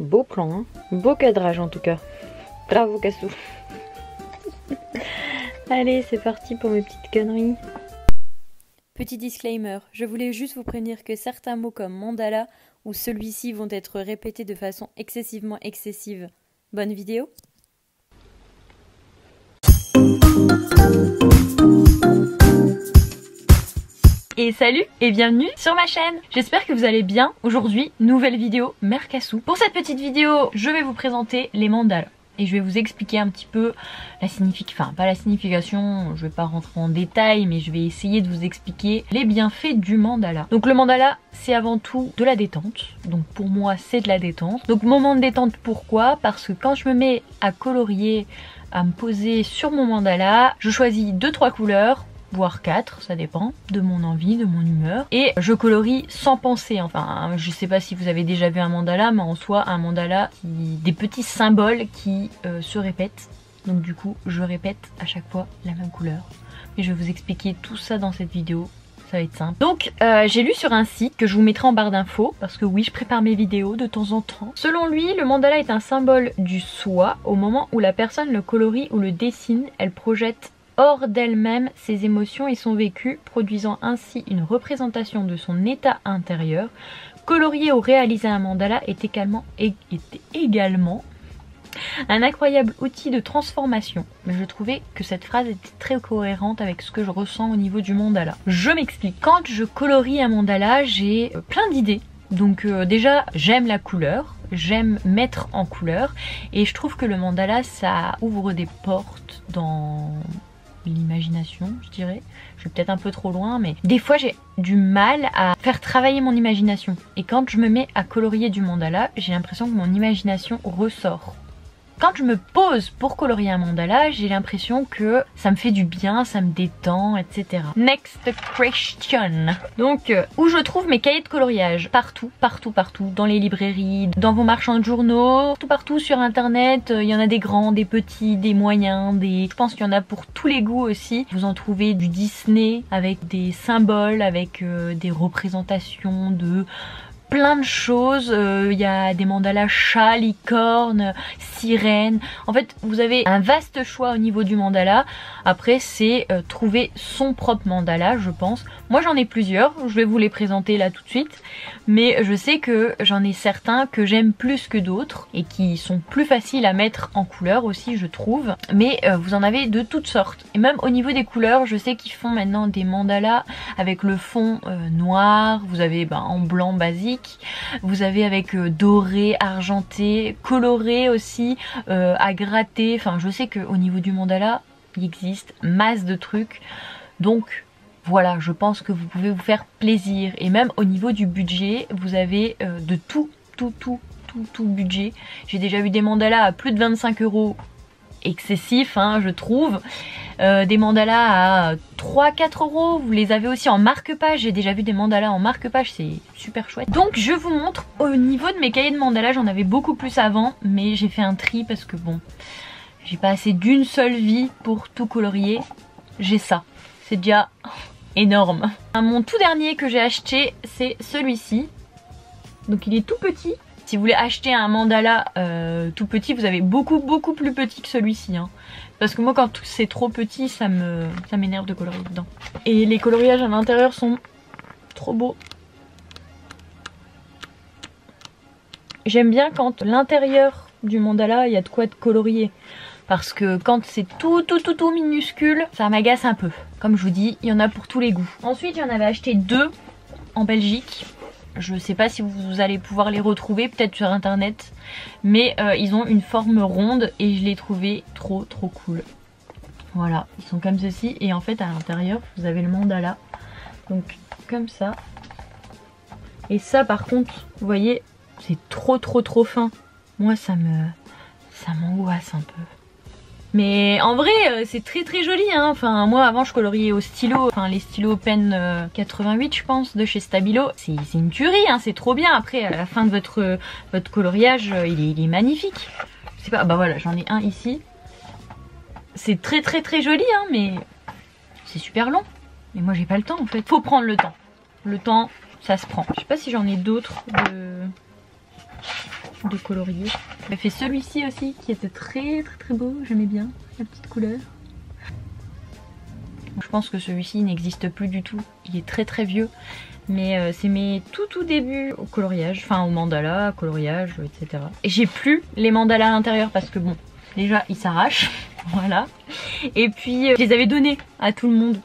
Beau plan, hein. Beau cadrage en tout cas. Bravo Cassou. Allez, c'est parti pour mes petites conneries. Petit disclaimer, je voulais juste vous prévenir que certains mots comme mandala ou celui-ci vont être répétés de façon excessivement excessive. Bonne vidéo. Et salut et bienvenue sur ma chaîne. J'espère que vous allez bien. Aujourd'hui, nouvelle vidéo Mère Cassou. Pour cette petite vidéo, je vais vous présenter les mandalas. Et je vais vous expliquer un petit peu la signification, enfin pas la signification, je vais pas rentrer en détail, mais je vais essayer de vous expliquer les bienfaits du mandala. Donc le mandala, c'est avant tout de la détente. Donc pour moi, c'est de la détente. Donc moment de détente, pourquoi? Parce que quand je me mets à colorier, à me poser sur mon mandala, je choisis 2-3 couleurs, voire 4, ça dépend de mon envie, de mon humeur. Et je colorie sans penser, enfin je sais pas si vous avez déjà vu un mandala, mais en soi un mandala, des petits symboles qui se répètent. Donc du coup je répète à chaque fois la même couleur. Et je vais vous expliquer tout ça dans cette vidéo, ça va être simple. Donc j'ai lu sur un site que je vous mettrai en barre d'infos, parce que oui je prépare mes vidéos de temps en temps. Selon lui, le mandala est un symbole du soi. Au moment où la personne le colorie ou le dessine, elle projette hors d'elle-même ses émotions et son vécu, produisant ainsi une représentation de son état intérieur. Colorier ou réaliser un mandala est également un incroyable outil de transformation. Mais je trouvais que cette phrase était très cohérente avec ce que je ressens au niveau du mandala. Je m'explique. Quand je colorie un mandala, j'ai plein d'idées. Donc déjà, j'aime la couleur, j'aime mettre en couleur, et je trouve que le mandala, ça ouvre des portes dans l'imagination, je dirais. Je suis peut-être un peu trop loin, mais des fois j'ai du mal à faire travailler mon imagination. Et quand je me mets à colorier du mandala, j'ai l'impression que mon imagination ressort. Quand je me pose pour colorier un mandala, j'ai l'impression que ça me fait du bien, ça me détend, etc. Next question. Donc, où je trouve mes cahiers de coloriage? Partout, partout, partout. Dans les librairies, dans vos marchands de journaux, partout sur internet. Il y en a des grands, des petits, des moyens, je pense qu'il y en a pour tous les goûts aussi. Vous en trouvez du Disney avec des symboles, avec des représentations de plein de choses. Il y a des mandalas chats, licornes, sirènes. En fait, vous avez un vaste choix au niveau du mandala. Après, c'est trouver son propre mandala, je pense. Moi, j'en ai plusieurs. Je vais vous les présenter là tout de suite. Mais je sais que j'en ai certains que j'aime plus que d'autres et qui sont plus faciles à mettre en couleur aussi, je trouve. Mais vous en avez de toutes sortes. Et même au niveau des couleurs, je sais qu'ils font maintenant des mandalas avec le fond noir. Vous avez en blanc basique. Vous avez avec doré, argenté, coloré aussi, à gratter. Enfin, je sais qu'au niveau du mandala, il existe masse de trucs. Donc voilà, je pense que vous pouvez vous faire plaisir. Et même au niveau du budget, vous avez de tout budget. J'ai déjà vu des mandalas à plus de 25 €. Excessif, hein, je trouve. Des mandalas à 3-4 €. Vous les avez aussi en marque-page. J'ai déjà vu des mandalas en marque-page, c'est super chouette. Donc je vous montre au niveau de mes cahiers de mandalas. J'en avais beaucoup plus avant, mais j'ai fait un tri parce que bon, j'ai pas assez d'une seule vie pour tout colorier. J'ai ça, c'est déjà énorme. Mon tout dernier que j'ai acheté, c'est celui-ci. Donc il est tout petit. Si vous voulez acheter un mandala tout petit, vous avez beaucoup plus petit que celui-ci, hein. Parce que moi quand c'est trop petit, ça m'énerve de colorier dedans. Et les coloriages à l'intérieur sont trop beaux. J'aime bien quand l'intérieur du mandala, il y a de quoi être colorié. Parce que quand c'est tout minuscule, ça m'agace un peu. Comme je vous dis, il y en a pour tous les goûts. Ensuite, j'en avais acheté 2 en Belgique. Je sais pas si vous allez pouvoir les retrouver, peut-être sur internet. Mais ils ont une forme ronde et je les trouvais trop cool. Voilà, ils sont comme ceci. Et en fait, à l'intérieur, vous avez le mandala. Donc, comme ça. Et ça, par contre, vous voyez, c'est trop fin. Moi, ça m'angoisse un peu. Mais en vrai c'est très joli, hein. Enfin moi avant je coloriais au stylo, enfin les stylos Pen 88 je pense de chez Stabilo. C'est une tuerie, hein, c'est trop bien. Après à la fin de votre coloriage il est magnifique. Je sais pas, bah voilà j'en ai un ici. C'est très joli, hein, mais c'est super long. Et moi j'ai pas le temps en fait. Faut prendre le temps. Le temps ça se prend. Je sais pas si j'en ai d'autres de... de colorier. J'ai fait celui-ci aussi qui était très beau, j'aimais bien la petite couleur. Je pense que celui-ci n'existe plus du tout, il est très vieux. Mais c'est mes tout débuts au coloriage, enfin au mandala, coloriage, etc. Et j'ai plus les mandalas à l'intérieur parce que bon, déjà ils s'arrachent, voilà. Et puis je les avais donnés à tout le monde.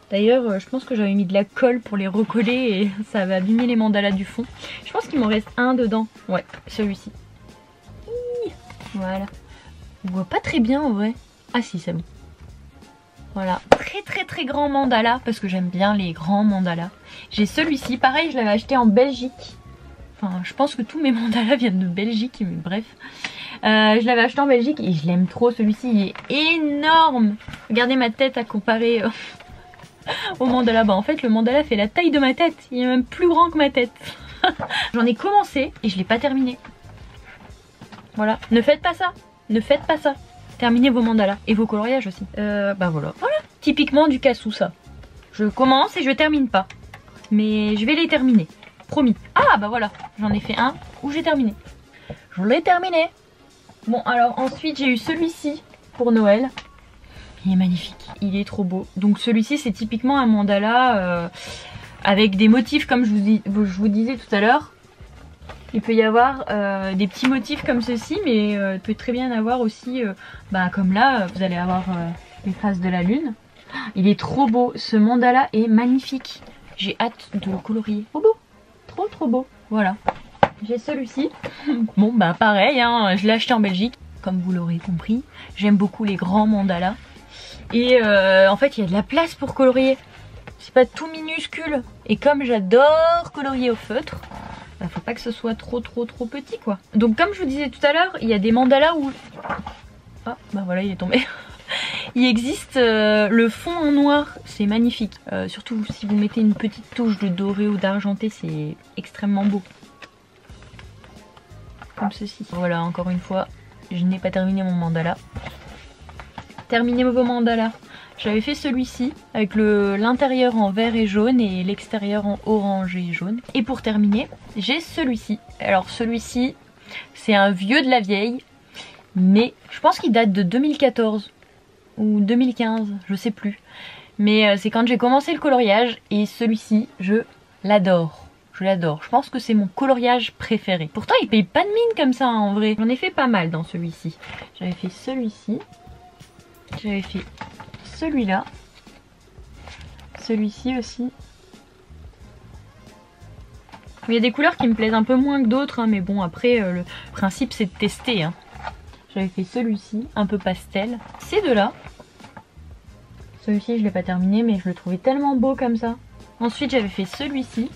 D'ailleurs je pense que j'avais mis de la colle pour les recoller et ça va abîmer les mandalas du fond. Je pense qu'il m'en reste un dedans, ouais, celui-ci. Voilà. On voit pas très bien en vrai. Ah si, c'est bon. Voilà, très grand mandala parce que j'aime bien les grands mandalas. J'ai celui-ci, pareil, je l'avais acheté en Belgique. Enfin, je pense que tous mes mandalas viennent de Belgique, mais bref. Je l'avais acheté en Belgique et je l'aime trop, celui-ci, il est énorme. Regardez ma tête à comparer au mandala. Bah en fait, le mandala fait la taille de ma tête, il est même plus grand que ma tête. J'en ai commencé et je l'ai pas terminé. Voilà, ne faites pas ça, ne faites pas ça. Terminez vos mandalas et vos coloriages aussi. Bah voilà. Voilà. Typiquement du cassou ça. Je commence et je termine pas. Mais je vais les terminer. Promis. Ah bah voilà. J'en ai fait un où j'ai terminé. Je l'ai terminé. Bon alors ensuite j'ai eu celui-ci pour Noël. Il est magnifique. Il est trop beau. Donc celui-ci c'est typiquement un mandala avec des motifs comme je vous disais tout à l'heure. Il peut y avoir des petits motifs comme ceci, mais il peut très bien avoir aussi, comme là, vous allez avoir les phases de la lune. Il est trop beau, ce mandala est magnifique. J'ai hâte de le colorier. Trop beau, trop beau. Voilà, j'ai celui-ci. Bon bah pareil, hein, je l'ai acheté en Belgique, comme vous l'aurez compris. J'aime beaucoup les grands mandalas. Et en fait, il y a de la place pour colorier. C'est pas tout minuscule. Et comme j'adore colorier au feutre, bah, faut pas que ce soit trop petit quoi. Donc comme je vous disais tout à l'heure, il y a des mandalas où... Ah bah voilà, il est tombé. Il existe le fond en noir, c'est magnifique. Surtout si vous mettez une petite touche de doré ou d'argenté, c'est extrêmement beau. Comme ceci. Voilà, encore une fois, je n'ai pas terminé mon mandala. Terminez vos mandalas. J'avais fait celui-ci avec l'intérieur en vert et jaune et l'extérieur en orange et jaune. Et pour terminer, j'ai celui-ci. Alors celui-ci, c'est un vieux de la vieille, mais je pense qu'il date de 2014 ou 2015, je sais plus. Mais c'est quand j'ai commencé le coloriage et celui-ci, je l'adore. Je l'adore. Je pense que c'est mon coloriage préféré. Pourtant, il paye pas de mine comme ça en vrai. J'en ai fait pas mal dans celui-ci. J'avais fait celui-ci. J'avais fait celui-là, celui-ci aussi. Il y a des couleurs qui me plaisent un peu moins que d'autres, hein, mais bon après le principe c'est de tester. Hein. J'avais fait celui-ci, un peu pastel. Ces deux-là. Celui-ci je l'ai pas terminé mais je le trouvais tellement beau comme ça. Ensuite j'avais fait celui-ci.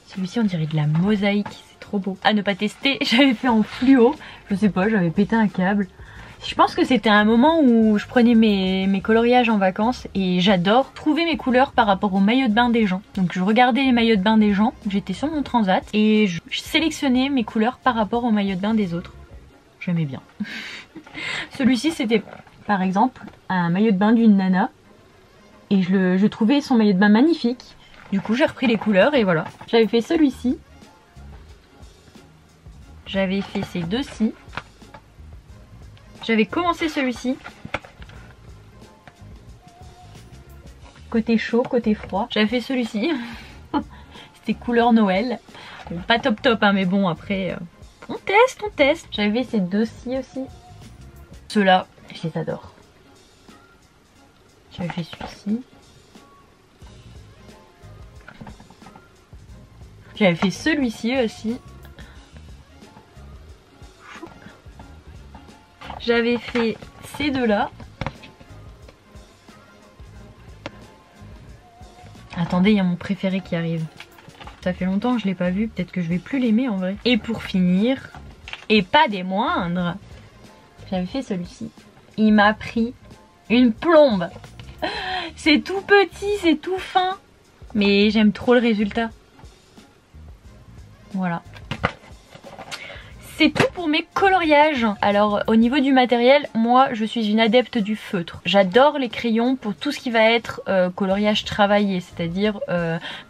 Celui-ci on dirait de la mosaïque, c'est trop beau. À ne pas tester, j'avais fait en fluo. Je sais pas, j'avais pété un câble. Je pense que c'était un moment où je prenais mes coloriages en vacances et j'adore trouver mes couleurs par rapport aux maillots de bain des gens. Donc je regardais les maillots de bain des gens, j'étais sur mon transat et je sélectionnais mes couleurs par rapport aux maillots de bain des autres. J'aimais bien. Celui-ci c'était par exemple un maillot de bain d'une nana et je trouvais son maillot de bain magnifique. Du coup j'ai repris les couleurs et voilà. J'avais fait celui-ci. J'avais fait ces deux-ci. J'avais commencé celui-ci. Côté chaud, côté froid. J'avais fait celui-ci. C'était couleur Noël. Bon, pas top hein, mais bon après on teste. J'avais ces deux-ci aussi. Ceux-là, je les adore. J'avais fait celui-ci. J'avais fait celui-ci aussi. J'avais fait ces deux-là. Attendez, il y a mon préféré qui arrive. Ça fait longtemps que je l'ai pas vu, peut-être que je vais plus l'aimer en vrai. Et pour finir, et pas des moindres, j'avais fait celui-ci. Il m'a pris une plombe. C'est tout petit, c'est tout fin. Mais j'aime trop le résultat. Voilà. C'est tout pour mes coloriages. Alors au niveau du matériel, moi je suis une adepte du feutre. J'adore les crayons pour tout ce qui va être coloriage travaillé, c'est-à-dire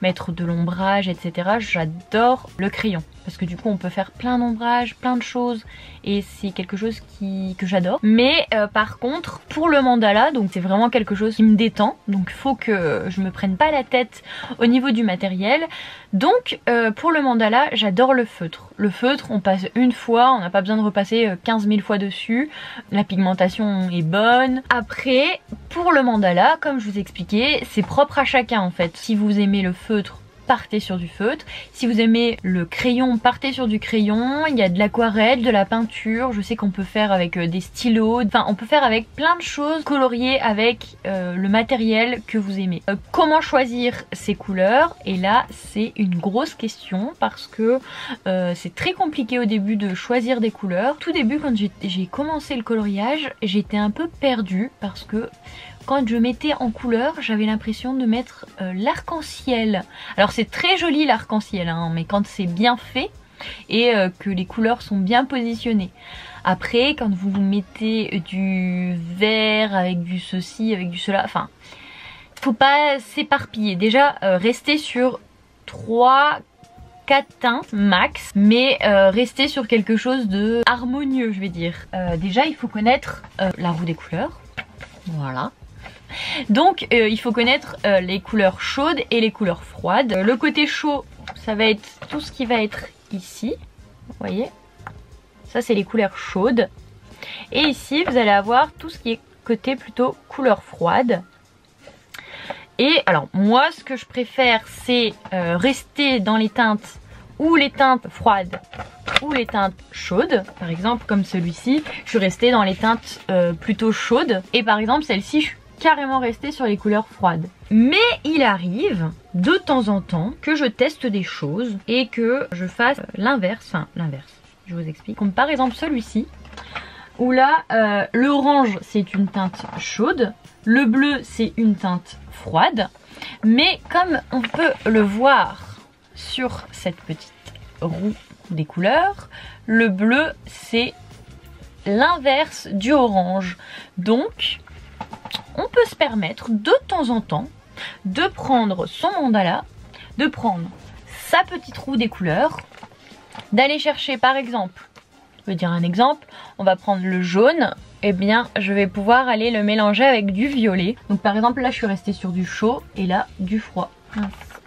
mettre de l'ombrage, etc. J'adore le crayon. parce que du coup on peut faire plein d'ombrages, plein de choses et c'est quelque chose que j'adore. Mais par contre pour le mandala, donc c'est vraiment quelque chose qui me détend, donc faut que je me prenne pas la tête au niveau du matériel. Donc pour le mandala j'adore le feutre. Le feutre on passe une fois, on n'a pas besoin de repasser 15 000 fois dessus, la pigmentation est bonne. Après pour le mandala, comme je vous expliquais, c'est propre à chacun en fait. Si vous aimez le feutre, partez sur du feutre. Si vous aimez le crayon, partez sur du crayon. Il y a de l'aquarelle, de la peinture. Je sais qu'on peut faire avec des stylos. Enfin, on peut faire avec plein de choses coloriées avec le matériel que vous aimez. Comment choisir ces couleurs? Et là, c'est une grosse question parce que c'est très compliqué au début de choisir des couleurs. Tout début, quand j'ai commencé le coloriage, j'étais un peu perdue parce que quand je mettais en couleur, j'avais l'impression de mettre l'arc-en-ciel. Alors c'est très joli l'arc-en-ciel, hein, mais quand c'est bien fait et que les couleurs sont bien positionnées. Après, quand vous mettez du vert avec du ceci, avec du cela, enfin, faut pas s'éparpiller. Déjà, restez sur 3-4 teintes max, mais restez sur quelque chose de harmonieux, je vais dire. Déjà, il faut connaître la roue des couleurs. Voilà. Donc il faut connaître les couleurs chaudes et les couleurs froides. Le côté chaud, ça va être tout ce qui va être ici. Vous voyez, ça c'est les couleurs chaudes. Et ici vous allez avoir tout ce qui est côté plutôt couleur froide. Et alors moi ce que je préfère c'est rester dans les teintes ou les teintes froides ou les teintes chaudes. Par exemple comme celui-ci, je suis restée dans les teintes plutôt chaudes. Et par exemple celle-ci, je suis carrément restée sur les couleurs froides. Mais il arrive de temps en temps que je teste des choses et que je fasse l'inverse. Enfin l'inverse, je vous explique. Comme par exemple celui-ci, où là l'orange c'est une teinte chaude, le bleu c'est une teinte froide. Mais comme on peut le voir sur cette petite roue des couleurs, le bleu c'est l'inverse du orange. Donc on peut se permettre de temps en temps de prendre son mandala, de prendre sa petite roue des couleurs, d'aller chercher par exemple, je vais dire un exemple, on va prendre le jaune, et bien je vais pouvoir aller le mélanger avec du violet. Donc par exemple là je suis restée sur du chaud et là du froid.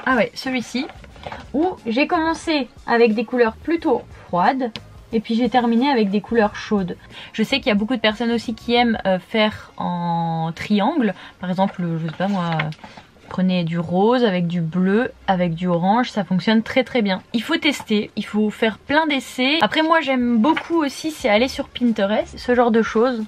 Ah ouais, celui-ci où j'ai commencé avec des couleurs plutôt froides et puis j'ai terminé avec des couleurs chaudes. Je sais qu'il y a beaucoup de personnes aussi qui aiment faire en triangle. Par exemple, je sais pas moi, prenez du rose avec du bleu, avec du orange, ça fonctionne très très bien. Il faut tester, il faut faire plein d'essais. Après moi j'aime beaucoup aussi, c'est aller sur Pinterest, ce genre de choses.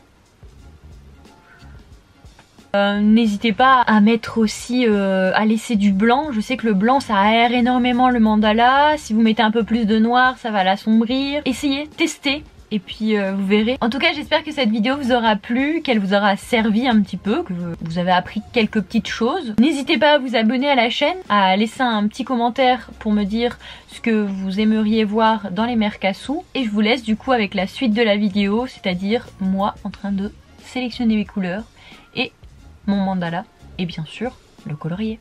N'hésitez pas à mettre aussi, à laisser du blanc. Je sais que le blanc ça aère énormément le mandala. Si vous mettez un peu plus de noir ça va l'assombrir. Essayez, testez et puis vous verrez. En tout cas j'espère que cette vidéo vous aura plu, qu'elle vous aura servi un petit peu, que vous avez appris quelques petites choses. N'hésitez pas à vous abonner à la chaîne, à laisser un petit commentaire pour me dire ce que vous aimeriez voir dans les mercassous. Et je vous laisse du coup avec la suite de la vidéo, c'est-à-dire moi en train de sélectionner mes couleurs et mon mandala et bien sûr le colorier.